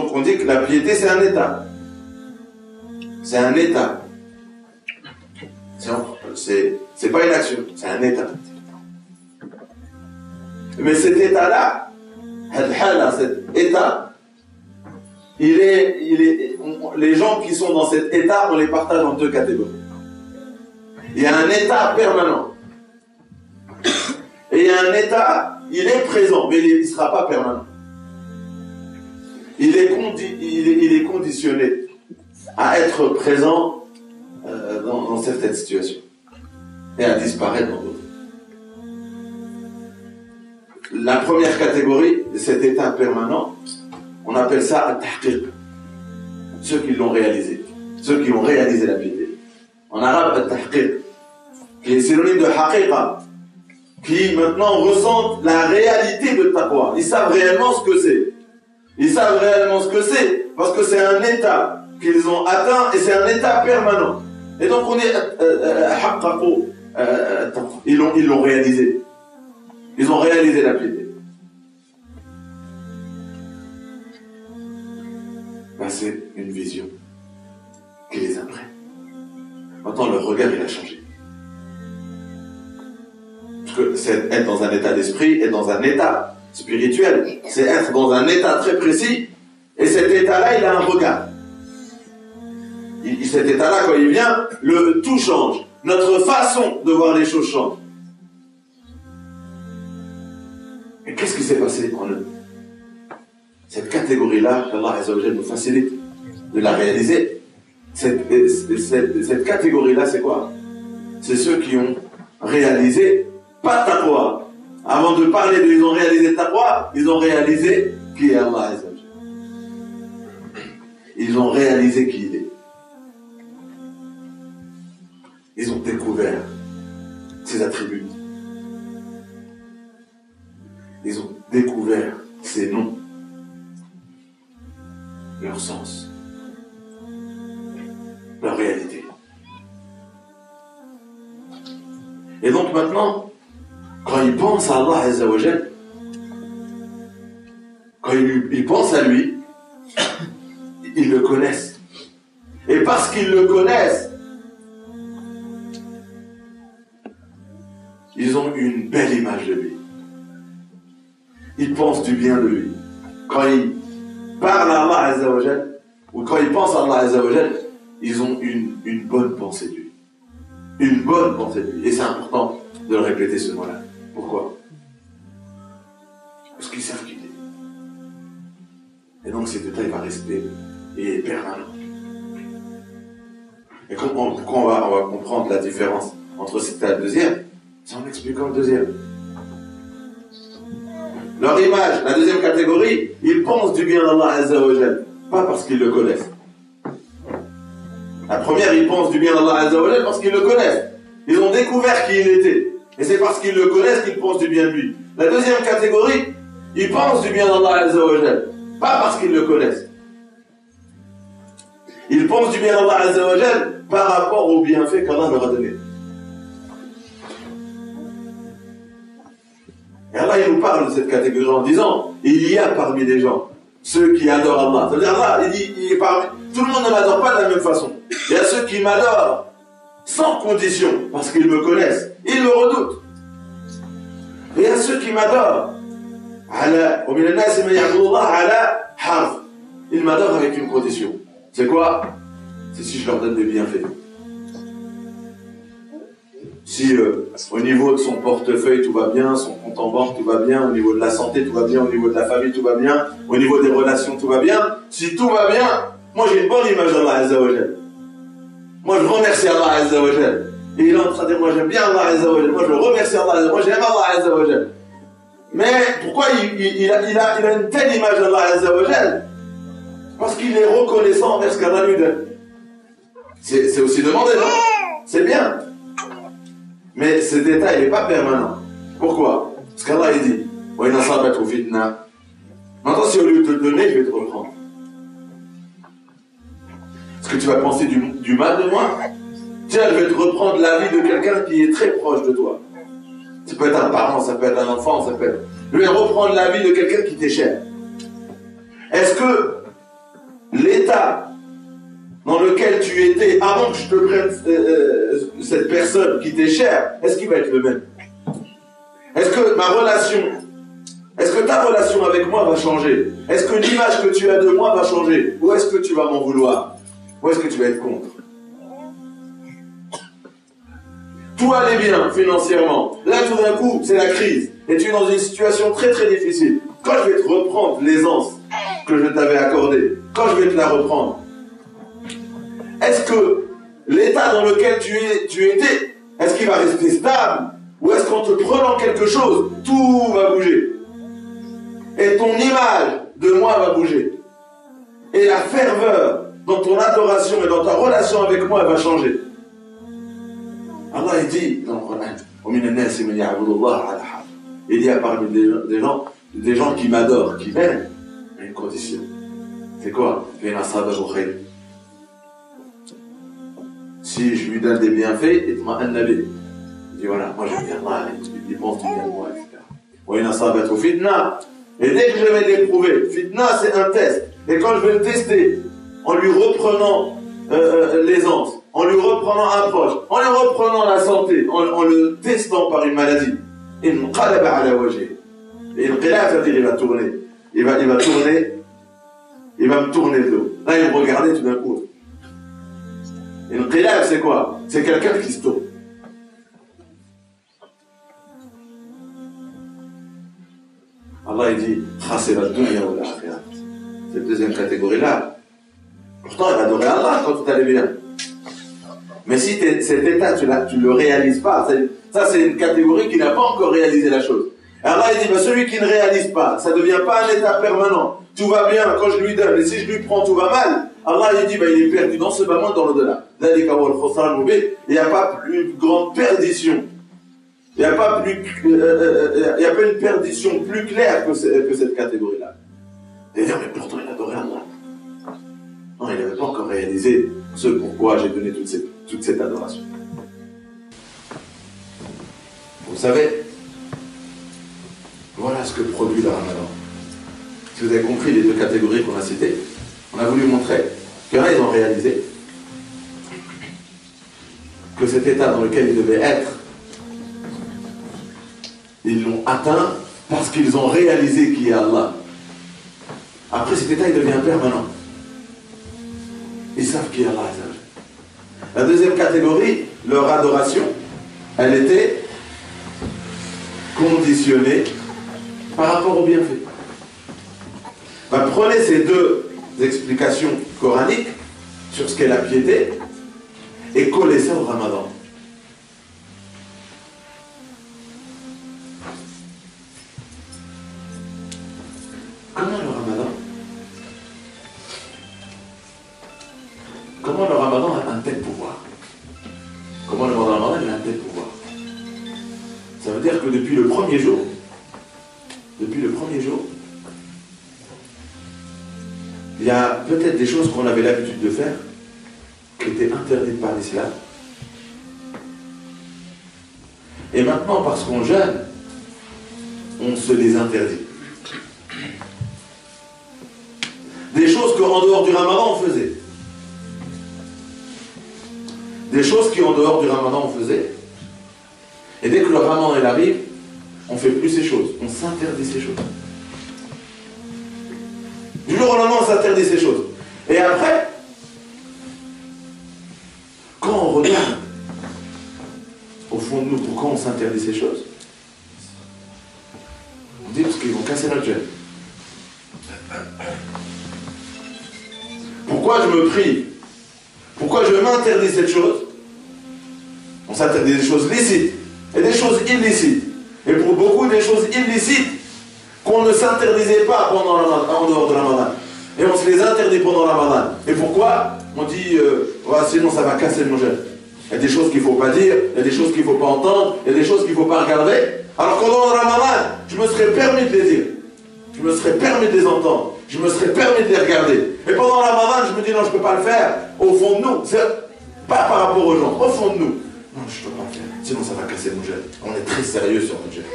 donc on dit que la piété c'est un état. C'est un état. C'est pas une action, c'est un état. Mais cet état-là, cet état, les gens qui sont dans cet état, on les partage en deux catégories. Il y a un état permanent. Et il y a un état, il est présent, mais il ne sera pas permanent. Il est conditionné à être présent dans certaines situations et à disparaître dans d'autres. La première catégorie de cet état permanent, on appelle ça al-tahqiq. Ceux qui l'ont réalisé, ceux qui ont réalisé la piété. En arabe, al-tahqiq, qui est synonyme de haqiqa, qui maintenant ressentent la réalité de taqwa. Ils savent réellement ce que c'est. Ils savent réellement ce que c'est, parce que c'est un état qu'ils ont atteint et c'est un état permanent. Et donc on est ils l'ont réalisé. Ils ont réalisé la piété. Ben, c'est une vision qui les imprègne. Maintenant, leur regard, il a changé. Parce que c'est être dans un état d'esprit et dans un état spirituel. C'est être dans un état très précis. Et cet état-là, il a un regard. Cet état-là, quand il vient, tout change. Notre façon de voir les choses change. Et qu'est-ce qui s'est passé en eux? Cette catégorie-là, qu'Allah Azza wa Jalla nous facilite de la réaliser. Cette catégorie-là, c'est quoi? C'est ceux qui ont réalisé, pas taqwa. Avant de parler de ils ont réalisé taqwa, ils ont réalisé qui est Allah Azza wa Jalla. Ils ont réalisé qui il est. Ils ont découvert ses attributs. Ils ont découvert ses noms, leur sens, leur réalité. Et donc maintenant, quand ils pensent à Allah Azza wa Jalla, quand ils pensent à lui, ils le connaissent. Et parce qu'ils le connaissent, ils ont une belle image de lui. Ils pensent du bien de lui. Quand ils parlent à Allah Azza wa Jalla, ou quand ils pensent à Allah Azza wa Jalla, ils ont une bonne pensée de lui. Une bonne pensée de lui. Et c'est important de le répéter ce mot-là. Pourquoi? Parce qu'ils savent qui il est. Et donc cet état, il va rester et est permanent. Et pourquoi on va comprendre la différence entre cet état et le deuxième? C'est en expliquant le deuxième. Leur image, la deuxième catégorie, ils pensent du bien d'Allah Azza wa Jalla, pas parce qu'ils le connaissent. La première, ils pensent du bien d'Allah Azza wa Jalla parce qu'ils le connaissent. Ils ont découvert qui il était. Et c'est parce qu'ils le connaissent qu'ils pensent du bien de lui. La deuxième catégorie, ils pensent du bien d'Allah Azza wa Jalla, pas parce qu'ils le connaissent. Ils pensent du bien d'Allah Azza wa Jalla par rapport au bienfait qu'Allah leur a donné. Et Allah, il nous parle de cette catégorie en disant, il y a parmi les gens ceux qui adorent Allah. C'est-à-dire Allah, il dit, tout le monde ne m'adore pas de la même façon. Il y a ceux qui m'adorent sans condition, parce qu'ils me connaissent. Ils me redoutent. Et il y a ceux qui m'adorent. Ils m'adorent avec une condition. C'est quoi? C'est si je leur donne des bienfaits. Si au niveau de son portefeuille tout va bien, son compte en banque tout va bien, au niveau de la santé tout va bien, au niveau de la famille tout va bien, au niveau des relations tout va bien, si tout va bien, moi j'ai une bonne image d'Allah Azza wa Jalla. Moi je remercie Allah Azza wa Jalla. Et il est en train de dire, moi j'aime bien Allah Azza wa Jalla, moi je remercie Allah Azza wa Jalla, moi j'aime Allah Azza wa Jalla. Mais pourquoi il a une telle image d'Allah Azza wa Jalla? Parce qu'il est reconnaissant envers ce qu'Allah lui donne. C'est aussi demandé, non? C'est bien. Mais cet état, il n'est pas permanent. Pourquoi? Parce qu'Allah, il dit, maintenant, si au lieu de te le donner, je vais te reprendre. Est-ce que tu vas penser du mal de moi? Tiens, je vais te reprendre la vie de quelqu'un qui est très proche de toi. Ça peut être un parent, ça peut être un enfant, ça peut être... Je vais reprendre la vie de quelqu'un qui t'est cher. Est-ce que lequel tu étais avant que je te prenne cette personne qui t'est chère, est-ce qu'il va être le même? Est-ce que ta relation avec moi va changer? Est-ce que l'image que tu as de moi va changer? Ou est-ce que tu vas m'en vouloir? Ou est-ce que tu vas être contre? Tout allait bien financièrement. Là, tout d'un coup, c'est la crise. Et tu es dans une situation très très difficile. Quand je vais te reprendre l'aisance que je t'avais accordée, quand je vais te la reprendre, est-ce que l'état dans lequel tu étais, est-ce qu'il va rester stable? Ou est-ce qu'en te prenant quelque chose, tout va bouger? Et ton image de moi va bouger. Et la ferveur dans ton adoration et dans ta relation avec moi, elle va changer. Allah il dit dans le Coran, il y a parmi des gens qui m'adorent, qui m'aiment, à une condition. C'est quoi? Si je lui donne des bienfaits, il dit voilà, moi j'aime bien Allah, il pense du bien de moi, etc. Et dès que je vais l'éprouver, fitna c'est un test. Et quand je vais le tester, en lui reprenant l'aisance, en lui reprenant un proche, en lui reprenant la santé, en le testant par une maladie, et le qilab, c'est-à-dire il va tourner. Il va tourner, il va me tourner le dos. Là, il me regardait tout d'un coup. Et le qilab, c'est quoi? C'est quelqu'un qui se tourne. Allah il dit, cette deuxième catégorie-là, pourtant elle adorait Allah quand tout allait bien. Mais si cet état, tu ne le réalises pas, ça c'est une catégorie qui n'a pas encore réalisé la chose. Allah il dit, celui qui ne réalise pas, ça ne devient pas un état permanent. Tout va bien quand je lui donne, et si je lui prends, tout va mal. Allah il dit, il est perdu dans ce bas monde, dans l'au-delà. Il n'y a pas plus grande perdition. Il n'y a pas une perdition plus claire que cette catégorie-là. D'ailleurs, mais pourtant, il adorait Allah. Non, il n'avait pas encore réalisé ce pourquoi j'ai donné toute cette adoration. Vous savez, voilà ce que produit le Ramadan. Si vous avez compris les deux catégories qu'on a citées, on a voulu montrer qu'il y en a, ils ont réalisé que cet état dans lequel ils devaient être, ils l'ont atteint parce qu'ils ont réalisé qui est Allah. Après cet état, il devient permanent. Ils savent qui est Allah. La deuxième catégorie, leur adoration, elle était conditionnée par rapport au bienfait. Prenez ces deux explications coraniques sur ce qu'est la piété et collez ça au Ramadan. Comment le Ramadan a un tel pouvoir? Comment le Ramadan a un tel pouvoir? Ça veut dire que depuis le premier jour, il y a peut-être des choses qu'on avait l'habitude de faire qui étaient interdites par l'islam. Et maintenant, parce qu'on jeûne, on se les interdit. Des choses qu'en dehors du Ramadan, on faisait. Des choses qui en dehors du Ramadan on faisait. Et dès que le Ramadan il arrive, on ne fait plus ces choses. On s'interdit ces choses. Du jour au lendemain, on s'interdit ces choses. Et après, quand on regarde au fond de nous pourquoi on s'interdit ces choses, on dit parce qu'ils vont casser notre jeûne. Pourquoi je me prie? Pourquoi je m'interdis cette chose? On s'interdit des choses licites et des choses illicites. Et pour beaucoup, des choses illicites qu'on ne s'interdisait pas en dehors de Ramadan. Et on se les interdit pendant Ramadan. Et pourquoi? On dit, sinon ça va casser mon jeûne. Il y a des choses qu'il ne faut pas dire, il y a des choses qu'il ne faut pas entendre, il y a des choses qu'il ne faut pas regarder. Alors qu'en dehors de Ramadan, je me serais permis de les dire. Je me serais permis de les entendre. Je me serais permis de les regarder. Et pendant Ramadan, je me dis non, je ne peux pas le faire. Au fond de nous, c'est pas par rapport aux gens, au fond de nous. Non, je ne peux pas le faire. Sinon, ça va casser mon jeûne. On est très sérieux sur notre jeûne.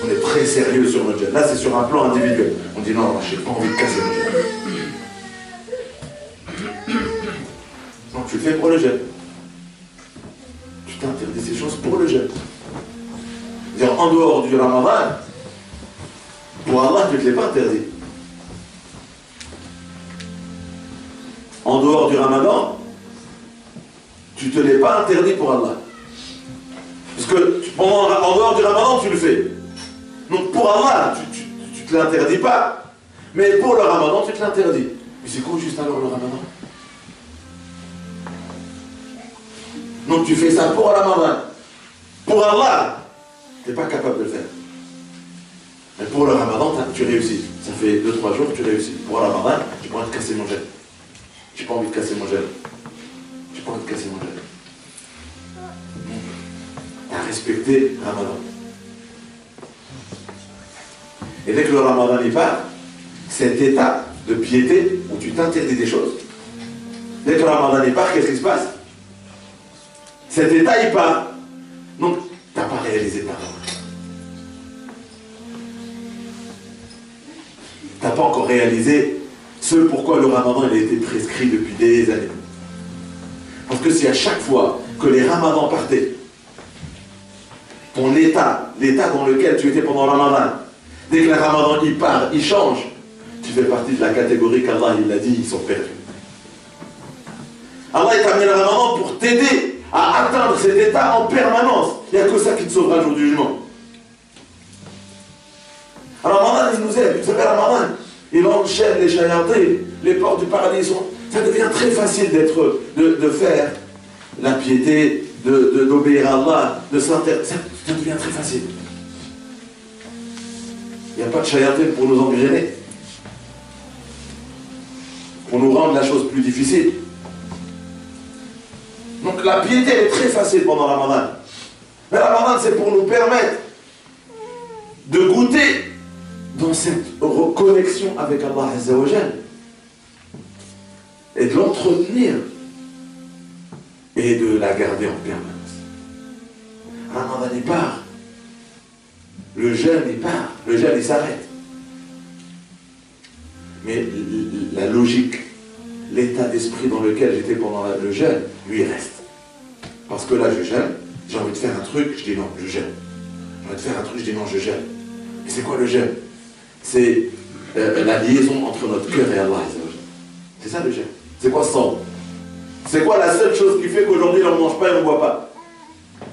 On est très sérieux sur notre jeûne. Là, c'est sur un plan individuel. On dit non, je n'ai pas envie de casser mon jeûne. tu le fais pour le jeûne. Tu t'interdis ces choses pour le jeûne. C'est-à-dire, en dehors du Ramadan, pour Allah, tu ne te l'es pas interdit. En dehors du Ramadan, tu ne te l'es pas interdit pour Allah. Parce que en dehors du Ramadan, tu le fais. Donc pour Allah, tu ne te l'interdis pas. Mais pour le Ramadan, tu te l'interdis. Mais c'est quoi juste alors le Ramadan? Donc tu fais ça pour le Ramadan. Pour Allah, tu n'es pas capable de le faire. Mais pour le Ramadan, tu réussis. Ça fait 2-3 jours que tu réussis. Pour le Ramadan, j'ai pas envie de casser mon gel. J'ai pas envie de casser mon gel. J'ai pas envie de casser mon gel. Tu as respecté le Ramadan. Et dès que le Ramadan y part, cet état de piété où tu t'interdis des choses, dès que le Ramadan y part, qu'est-ce qui se passe? Cet état y part. Donc, tu n'as pas réalisé ta Ramadan. Tu n'as pas encore réalisé ce pourquoi le Ramadan il a été prescrit depuis des années. Parce que si à chaque fois que les Ramadans partaient, ton état, l'état dans lequel tu étais pendant le Ramadan, dès que le Ramadan il part, il change, tu fais partie de la catégorie qu'Allah il a dit, ils sont perdus. Allah il t'a amené le Ramadan pour t'aider à atteindre cet état en permanence. Il n'y a que ça qui te sauvera le jour du jugement. Alors Ramadan il nous aide, il s'appelle Ramadan. Il enchaîne les shayatés, les portes du paradis sont... Ça devient très facile de faire la piété, d'obéir à Allah, de s'intéresser. Ça devient très facile. Il n'y a pas de shayaté pour nous engrainer, pour nous rendre la chose plus difficile. Donc la piété est très facile pendant le Ramadan. Mais le Ramadan c'est pour nous permettre de goûter dans cette reconnexion avec Allah Azza wa Jal et de l'entretenir et de la garder en permanence. Ramadan il part, le jeûne il part, le jeûne il s'arrête. Mais la logique, l'état d'esprit dans lequel j'étais pendant le jeûne, lui il reste. Parce que là je jeûne, j'ai envie de faire un truc, je dis non, je jeûne. J'ai envie de faire un truc, je dis non, je jeûne. Mais c'est quoi le jeûne? C'est la liaison entre notre cœur et Allah. C'est ça le jeûne. C'est quoi ça? C'est quoi la seule chose qui fait qu'aujourd'hui on ne mange pas et on ne boit pas?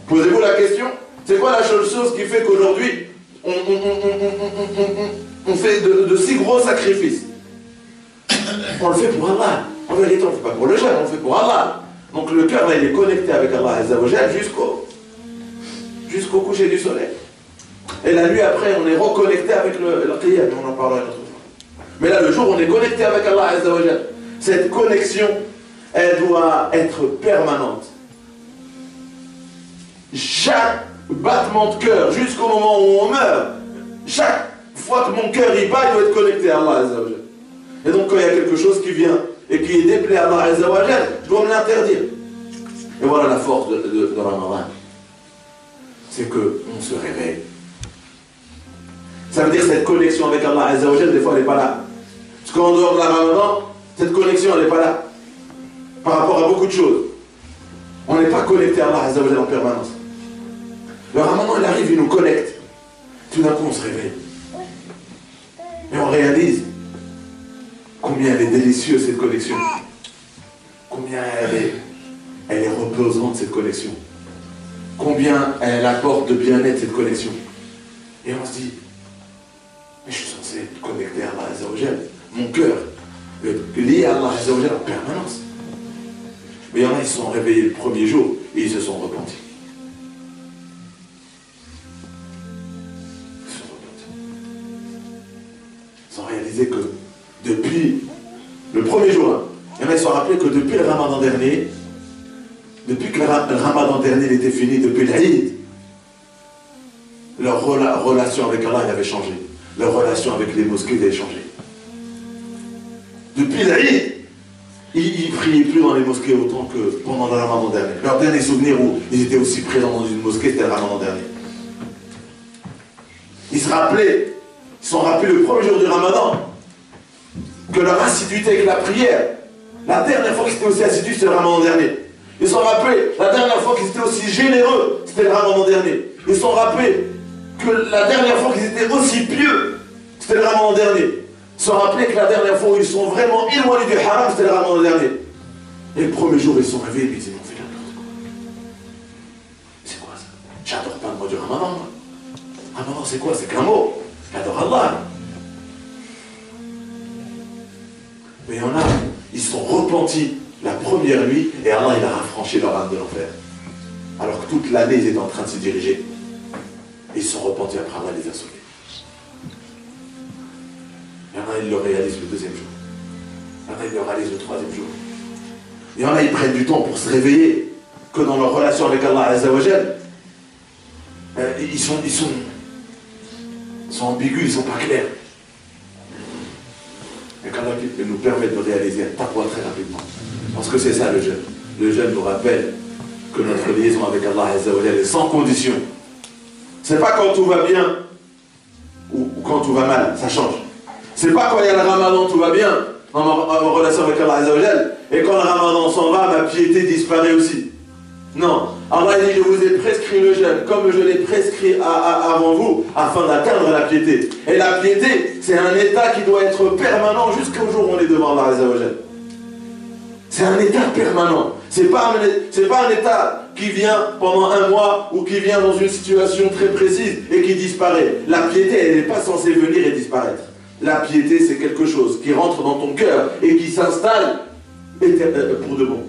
Posez-vous la question. C'est quoi la seule chose qui fait qu'aujourd'hui on fait de si gros sacrifices? On le fait pour Allah. En vérité, on ne le fait pas pour le jeûne, on le fait pour Allah. Donc le cœur, là, il est connecté avec Allah Azza wa Jal jusqu'au coucher du soleil. Et la nuit après, on est reconnecté avec le qiyam, on en parlera une autre fois. Mais là, le jour, on est connecté avec Allah Azza wa Jal. Cette connexion, elle doit être permanente. Chaque battement de cœur, jusqu'au moment où on meurt, chaque fois que mon cœur y bat, il doit être connecté à Allah Azza wa Jal. Et donc, quand il y a quelque chose qui vient et qui est déplaît à Allah Azza wa Jal, je dois me l'interdire. Et voilà la force de Ramadan. C'est qu'on se réveille. Ça veut dire que cette connexion avec Allah Azza wa Jal, des fois, elle n'est pas là. Parce qu'en dehors de la Ramadan, cette connexion, elle n'est pas là. Par rapport à beaucoup de choses. On n'est pas connecté à Allah Azza wa Jal en permanence. Le Ramadan, il arrive, il nous connecte. Tout d'un coup, on se réveille. Et on réalise combien elle est délicieuse, cette connexion. Combien elle est reposante, cette connexion. Combien elle apporte de bien-être, cette connexion. Et on se dit, mais je suis censé être connecté à Allah Azza wa Jal. Mon cœur est lié à Allah Azza wa Jal en permanence. Mais il y en a, ils se sont réveillés le premier jour et ils se sont repentis. Ils se sont repentis. Ils ont réalisé que depuis le premier jour, il y en a, ils se sont rappelés que depuis le Ramadan dernier, depuis que le Ramadan dernier était fini, depuis l'Aïd, leur relation avec Allah avait changé. Leur relation avec les mosquées avait changé. Depuis l'Aïd, ils ne priaient plus dans les mosquées autant que pendant le Ramadan dernier. Leur dernier souvenir où ils étaient aussi présents dans une mosquée, c'était le Ramadan dernier. Ils se sont rappelés le premier jour du Ramadan que leur assiduité avec la prière La dernière fois qu'ils étaient aussi assidus, c'était le ramadan dernier. Ils se sont rappelés, la dernière fois qu'ils étaient aussi généreux, c'était le ramadan dernier. Ils se sont rappelés que la dernière fois qu'ils étaient aussi pieux, c'était le ramadan dernier. Ils se sont rappelés que la dernière fois où ils sont vraiment éloignés du haram, c'était le ramadan dernier. Et le premier jour, ils se sont réveillés et ils disaient, on fait n'importe quoi. C'est quoi ça? J'adore pas le mot du ramadan, moi. Ramadan, c'est quoi? C'est qu'un mot. J'adore Allah. Mais il y en a, ils se sont repentis la première nuit et Allah il a rafranchi leur âme de l'enfer. Alors que toute l'année ils étaient en train de se diriger. Et ils se sont repentis après Allah les a sauvés. Il y en a, ils le réalisent le deuxième jour. Il y en a, ils le réalisent le troisième jour. Il y en a, ils prennent du temps pour se réveiller que dans leur relation avec Allah Azza wa Jal. Ils sont ambigus, ils sont pas clairs. Et qu'Allah nous permet de réaliser un taqwa très rapidement. Parce que c'est ça le jeûne. Le jeûne nous rappelle que notre liaison avec Allah Azza wa Jal est sans condition. C'est pas quand tout va bien ou quand tout va mal, ça change. C'est pas quand il y a le ramadan, tout va bien dans ma relation avec Allah Azza wa Jal, et quand le ramadan s'en va, ma piété disparaît aussi. Non, Allah dit, je vous ai prescrit le jeûne comme je l'ai prescrit avant vous, afin d'atteindre la piété. Et la piété, c'est un état qui doit être permanent jusqu'au jour où on est devant Allah Azza wa Jal. C'est un état permanent. C'est pas un état qui vient pendant un mois ou qui vient dans une situation très précise et qui disparaît. La piété, elle n'est pas censée venir et disparaître. La piété, c'est quelque chose qui rentre dans ton cœur et qui s'installe pour de bon.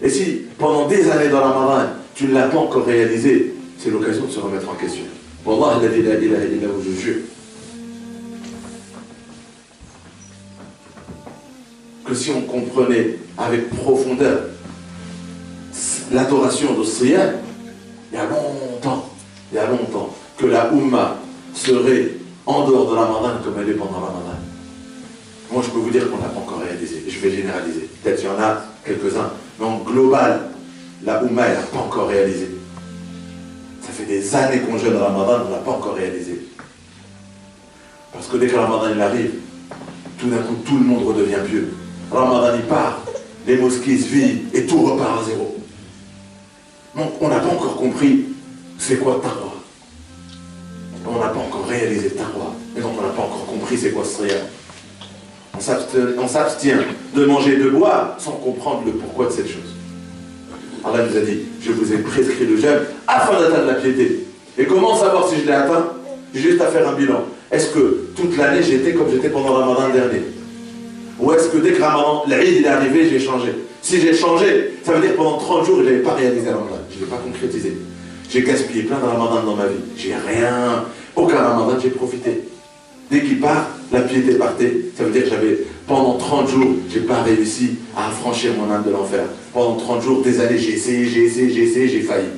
Et si pendant des années dans la Ramadan, tu ne l'as pas encore réalisé, c'est l'occasion de se remettre en question. Wallah, la ilaha illa hu, je jure que si on comprenait avec profondeur l'adoration de Siyam, il y a longtemps, que la Ummah serait en dehors de la Ramadan comme elle est pendant la Ramadan. Moi, je peux vous dire qu'on n'a pas encore réalisé. Je vais généraliser. Peut-être qu'il y en a quelques-uns. Mais en global, la Ummah, elle n'a pas encore réalisé. Ça fait des années qu'on jeûne Ramadan, on ne l'a pas encore réalisé. Parce que dès que Ramadan il arrive, tout d'un coup, tout le monde redevient pieux. Ramadan il part, les mosquées se vident et tout repart à zéro. Donc, on n'a pas encore compris c'est quoi Taqwa. On n'a pas encore réalisé Taqwa. Et donc, on n'a pas encore compris c'est quoi Siyam. On s'abstient de manger et de boire sans comprendre le pourquoi de cette chose. Allah nous a dit, je vous ai prescrit le jeûne afin d'atteindre la piété. Et comment savoir si je l'ai atteint? J'ai juste à faire un bilan. Est-ce que toute l'année j'étais comme j'étais pendant le Ramadan dernier? Ou est-ce que dès que Ramadan, l'Aïd est arrivé, j'ai changé? Si j'ai changé, ça veut dire que pendant 30 jours, je n'avais pas réalisé le Ramadan. Je ne l'ai pas concrétisé. J'ai gaspillé plein de Ramadan dans ma vie. J'ai rien. Aucun Ramadan, j'ai profité. Dès qu'il part, la piété partait. Ça veut dire que pendant 30 jours, je n'ai pas réussi à affranchir mon âme de l'enfer. Pendant 30 jours, des années, j'ai essayé, j'ai failli.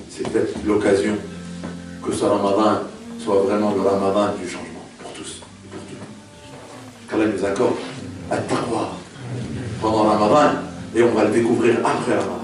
C'est peut-être l'occasion que ce Ramadan soit vraiment le Ramadan du changement pour tous et pour tout. Qu'Allah nous accorde à taqwa pendant le Ramadan et on va le découvrir après le Ramadan.